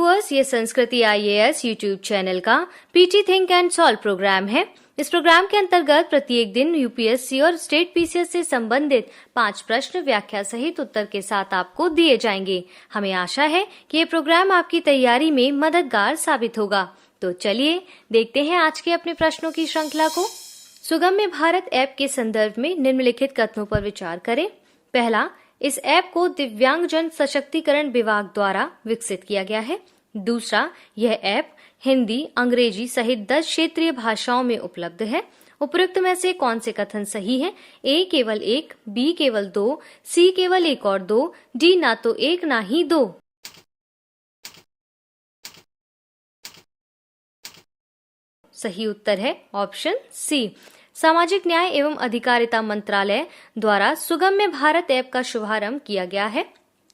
Viewers, ये Sanskriti IAS YouTube channel का PT think and solve programme है। इस प्रोग्राम के अंतर्गत प्रत्येक दिन यूपीएससी और स्टेट पीसीएस से संबंधित 5 प्रश्न व्याख्या सहित उत्तर के साथ आपको दिए जाएंगे। हमें आशा है कि ये प्रोग्राम आपकी तैयारी में मददगार साबित होगा। तो चलिए देखते हैं आज के अपने प्रश्नों की श्रृंखला को। सुगम्य भारत ऐप के संदर्भ में निम्नलिखित कथनों पर विचार करें। पहला, इस ऐप को दिव्यांगजन सशक्तिकरण विभाग द्वारा विकसित किया गया है। दूसरा, यह ऐप हिंदी, अंग्रेजी सहित 10 क्षेत्रीय भाषाओं में उपलब्ध है। उपयुक्त में से कौन से कथन सही हैं? ए केवल 1, बी केवल 2, सी केवल 1 और 2, डी ना तो 1 ना ही 2। सही उत्तर है ऑप्शन सी। सामाजिक न्याय एवं अधिकारिता मंत्रालय द्वारा सुगम्य भारत ऐप का शुभारंभ किया गया है।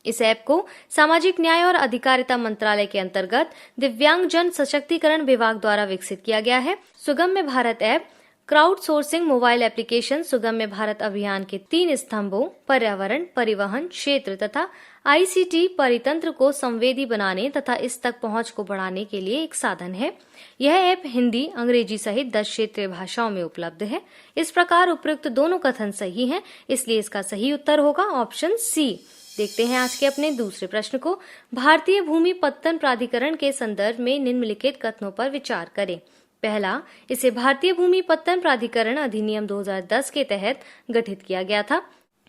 इस ऐप को सामाजिक न्याय और अधिकारिता मंत्रालय के अंतर्गत दिव्यांगजन सशक्तिकरण विभाग द्वारा विकसित किया गया है। Sugamya Bharat app crowdsourcing mobile application Sugamya Bharat Abhiyan के 3 स्तंभों पर्यावरण, परिवहन क्षेत्र तथा ICT परितंत्र को संवेदी बनाने तथा इस तक पहुंच को बढ़ाने के लिए एक साधन है। यह ऐप हिंदी, अंग्रेजी सहित 10 क्षेत्रीय भाषाओं में उपलब्ध है। इस प्रकार उपयुक्त दोनों कथन सही हैं, इसलिए इसका सही उत्तर होगा ऑप्शन सी। देखते हैं आज के अपने दूसरे प्रश्न को। भारतीय भूमि पत्तन प्राधिकरण के संदर्भ में निम्नलिखित कथनों पर विचार करें। पहला, इसे भारतीय भूमि पत्तन प्राधिकरण अधिनियम 2010 के तहत गठित किया गया था।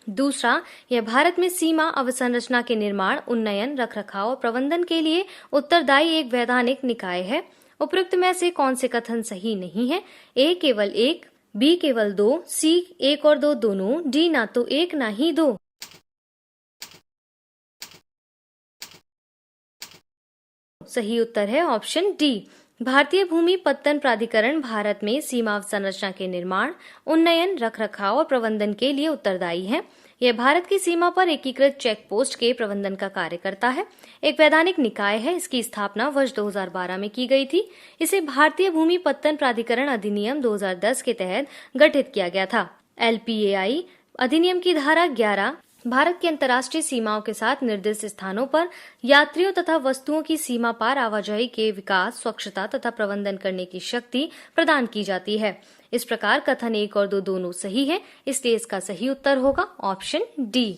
दूसरा, यह भारत में सीमा अवसंरचना के निर्माण, उन्नयन, रखरखाव और प्रबंधन के लिए उत्तरदायी एक वैधानिक निकाय है। उपयुक्त में से कौन से कथन सही नहीं है? ए केवल 1, बी केवल 2, सी 1 और 2 दोनों, डी ना तो 1 ना ही 2। सही उत्तर है ऑप्शन डी। भारतीय भूमि पत्तन प्राधिकरण भारत में सीमा संरचना के निर्माण, उन्नयन, रखरखाव और प्रबंधन के लिए उत्तरदायी है। यह भारत की सीमा पर एकीकृत चेक पोस्ट के प्रबंधन का कार्य करता है। एक वैधानिक निकाय है। इसकी स्थापना वर्ष 2012 में की गई थी। इसे भारतीय भूमि पत्तन प्राधिकरण अधिनियम 2010 के तहत गठित किया गया था। LPAI अधिनियम की धारा 11 भारत की अंतर्राष्ट्रीय सीमाओं के साथ निर्दिष्ट स्थानों पर यात्रियों तथा वस्तुओं की सीमा पार आवाजाही के विकास, स्वच्छता तथा प्रबंधन करने की शक्ति प्रदान की जाती है। इस प्रकार कथन 1 और 2 दोनों सही है, इसलिए इसका सही उत्तर होगा ऑप्शन डी।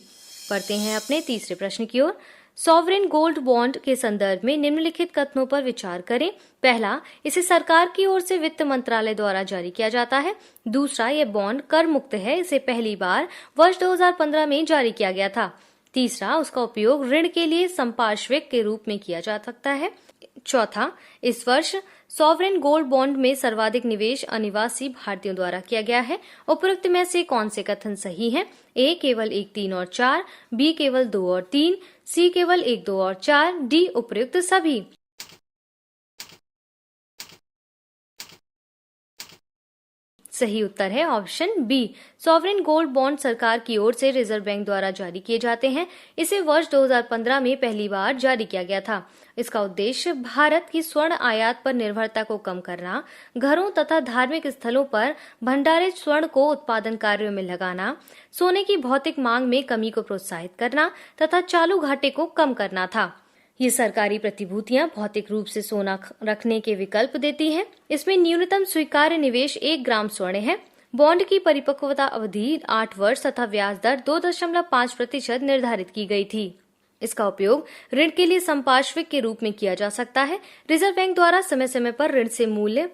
बढ़ते हैं अपने तीसरे प्रश्न की ओर। सॉवरेन गोल्ड बॉन्ड के संदर्भ में निम्नलिखित कथनों पर विचार करें। पहला, इसे सरकार की ओर से वित्त मंत्रालय द्वारा जारी किया जाता है। दूसरा, यह बॉन्ड कर मुक्त है। इसे पहली बार वर्ष 2015 में जारी किया गया था। तीसरा, उसका उपयोग ऋण के लिए संपार्श्विक के रूप में किया जा सकता है। चौथा, इस वर्ष सॉवरेन गोल्ड बॉन्ड में सर्वाधिक निवेश अनिवासी भारतीयों द्वारा किया गया है। उपयुक्त में से कौन से कथन सही हैं? ए केवल 1, 3 और 4, बी केवल 2 और 3, सी केवल 1, 2 और 4, डी उपयुक्त सभी। सही उत्तर है option B. Sovereign gold bond सरकार की ओर से रिजर्व बैंक द्वारा जारी किए जाते हैं। इसे वर्ष 2015 में पहली बार जारी किया गया था। इसका उद्देश्य भारत की स्वर्ण आयात पर निर्भरता को कम करना, घरों तथा धार्मिक स्थलों पर भंडारित स्वर्ण को उत्पादन कार्यों में लगाना, सोने की भौतिक मांग में कमी को प्रोत्साहित करना तथा चालू घाटे को कम करना था। ये सरकारी प्रतिभूतियां भौतिक रूप से सोना रखने के विकल्प देती हैं। इसमें न्यूनतम स्वीकार्य निवेश 1 ग्राम स्वर्ण है। बॉन्ड की परिपक्वता अवधि 8 वर्ष तथा ब्याज दर 2.5% निर्धारित की गई थी। इसका उपयोग ऋण के लिए संपार्श्विक के रूप में किया जा सकता है। रिजर्व बैंक द्वारा समय समय पर ऋण से मूल्य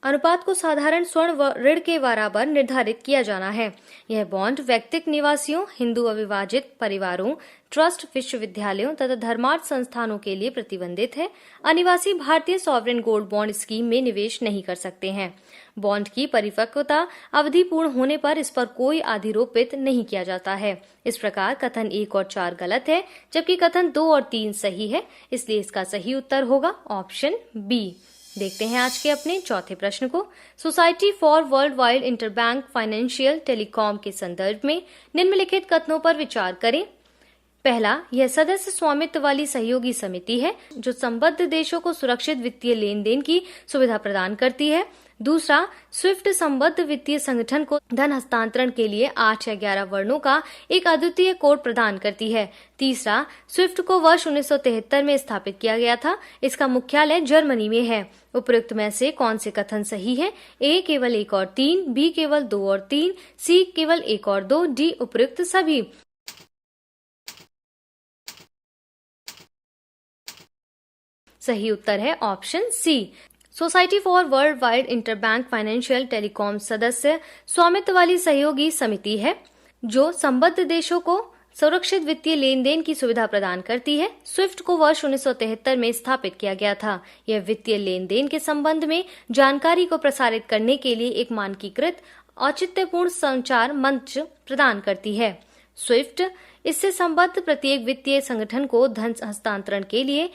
अनुपात को साधारण स्वर्ण व ऋण के बराबर निर्धारित किया जाना है। यह बॉन्ड व्यक्तिगत निवासियों, हिंदू अविभाजित परिवारों, ट्रस्ट, विश्वविद्यालयों तथा धर्मार्थ संस्थानों के लिए प्रतिबंधित है। अनिवासी भारतीय सॉवरेन गोल्ड बॉन्ड स्कीम में निवेश नहीं कर सकते हैं। बॉन्ड की परिपक्वता अवधि पूर्ण होने पर इस पर कोई अधिरोपित नहीं किया जाता है। इस प्रकार कथन 1 और 4 गलत है, जबकि कथन 2 और 3 सही है, इसलिए इसका सही उत्तर होगा ऑप्शन बी। देखते हैं आज के अपने चौथे प्रश्न को। Society for world wide interbank financial telecom के संदर्भ में निम्नलिखित कथनों पर विचार करें। पहला, यह सदस्य स्वामित्व वाली सहयोगी समिति है जो संबद्ध देशों को सुरक्षित वित्तीय लेन देन की सुविधा प्रदान करती है। दूसरा, स्विफ्ट संबद्ध वित्तीय संगठन को धन हस्तांतरण के लिए 8 या 11 वर्णों का एक अद्वितीय कोड प्रदान करती है। तीसरा, स्विफ्ट को वर्ष 1973 में स्थापित किया गया था। इसका मुख्यालय जर्मनी में है। उपयुक्त में से कौन से कथन सही है? ए केवल 1 और 3, बी केवल 2 और 3, सी केवल 1 और 2, डी उपयुक्त सभी। सही उत्तर है option C. Society for world wide interbank financial telecom सदस्य स्वामित्व वाली सहयोगी समिति है जो संबद्ध देशों को सुरक्षित वित्तीय लेन देन की सुविधा प्रदान करती है। स्विफ्ट को वर्ष 1973 में स्थापित किया गया था। यह वित्तीय लेन देन के संबंध में जानकारी को प्रसारित करने के लिए एक मानकीकृत औचित्यपूर्ण संचार मंच प्रदान करती है। स्विफ्ट इससे संबद्ध प्रत्येक वित्तीय संगठन को धन हस्तांतरण के लिए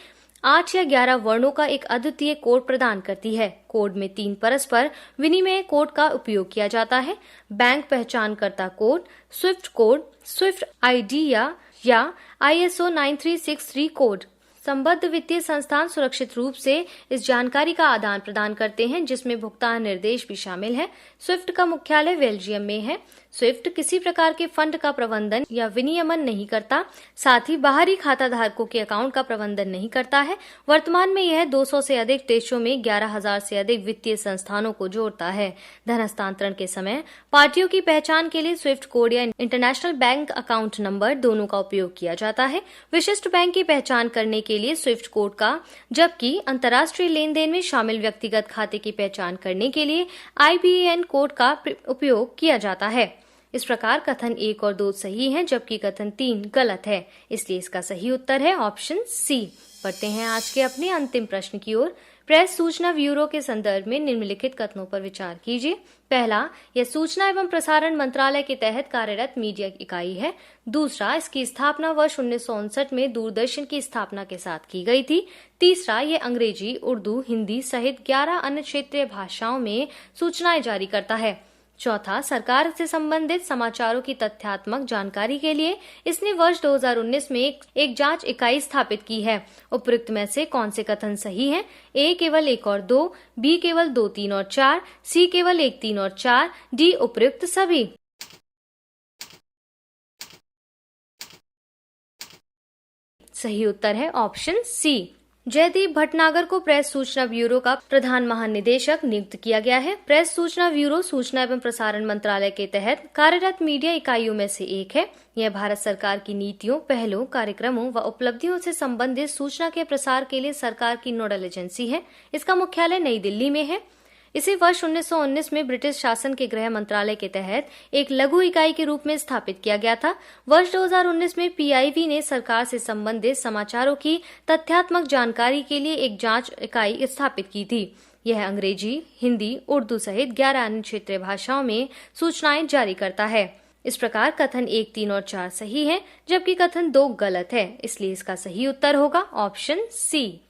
8 या 11 वर्णों का एक अद्वितीय कोड प्रदान करती है। कोड में 3 परस्पर विनिमय कोड का उपयोग किया जाता है। बैंक पहचानकर्ता कोड, स्विफ्ट आईडी या ISO 9363 कोड। संबद्ध वित्तीय संस्थान सुरक्षित रूप से इस जानकारी का आदान प्रदान करते हैं जिसमें भुगतान निर्देश भी शामिल है। स्विफ्ट का मुख्यालय बेल्जियम में है। स्विफ्ट किसी प्रकार के फंड का प्रबंधन या विनियमन नहीं करता, साथ ही बाहरी खाता धारकों के अकाउंट का प्रबंधन नहीं करता है। वर्तमान में यह 200 से अधिक देशों में 11,000 से अधिक वित्तीय संस्थानों को जोड़ता है। धन हस्तांतरण के समय पार्टियों की पहचान के लिए स्विफ्ट कोड या इंटरनेशनल बैंक अकाउंट नंबर दोनों का उपयोग किया जाता है। विशिष्ट बैंक की पहचान करने के लिए स्विफ्ट कोड का, जबकि अंतर्राष्ट्रीय लेन देन में शामिल व्यक्तिगत खाते की पहचान करने के लिए IBAN कोड का उपयोग किया जाता है। इस प्रकार कथन 1 और 2 सही हैं, जबकि कथन 3 गलत है। इसलिए इसका सही उत्तर है ऑप्शन सी। बढ़ते हैं आज के अपने अंतिम प्रश्न की ओर। प्रेस सूचना ब्यूरो के संदर्भ में निम्नलिखित कथनों पर विचार कीजिए। पहला, यह सूचना एवं प्रसारण मंत्रालय के तहत कार्यरत मीडिया इकाई है। दूसरा, इसकी स्थापना वर्ष 1959 में दूरदर्शन की स्थापना के साथ की गई थी। तीसरा, यह अंग्रेजी, उर्दू, हिंदी सहित 11 अन्य क्षेत्रीय भाषाओं में सूचनाएं जारी करता है। चौथा, सरकार से संबंधित समाचारों की तथ्यात्मक जानकारी के लिए इसने वर्ष 2019 में एक जांच इकाई स्थापित की है। उपयुक्त में से कौन से कथन सही हैं? ए केवल 1 और 2, बी केवल 2, 3 और 4, सी केवल 1, 3 और 4, डी उपयुक्त सभी। सही उत्तर है ऑप्शन सी। जयदीप भटनागर को प्रेस सूचना ब्यूरो का प्रधान महानिदेशक नियुक्त किया गया है। प्रेस सूचना ब्यूरो सूचना एवं प्रसारण मंत्रालय के तहत कार्यरत मीडिया इकाइयों में से एक है। यह भारत सरकार की नीतियों, पहलों, कार्यक्रमों व उपलब्धियों से संबंधित सूचना के प्रसार के लिए सरकार की नोडल एजेंसी है। इसका मुख्यालय नई दिल्ली में है। इसे वर्ष 1919 में ब्रिटिश शासन के गृह मंत्रालय के तहत एक लघु इकाई के रूप में स्थापित किया गया था। वर्ष 2019 में PIB ने सरकार से संबंधित समाचारों की तथ्यात्मक जानकारी के लिए एक जांच इकाई स्थापित की थी। यह अंग्रेजी, हिंदी, उर्दू सहित 11 अन्य क्षेत्रीय भाषाओं में सूचनाएं जारी करता है। इस प्रकार कथन 1, 3 और 4 सही है, जबकि कथन 2 गलत है। इसलिए इसका सही उत्तर होगा ऑप्शन सी।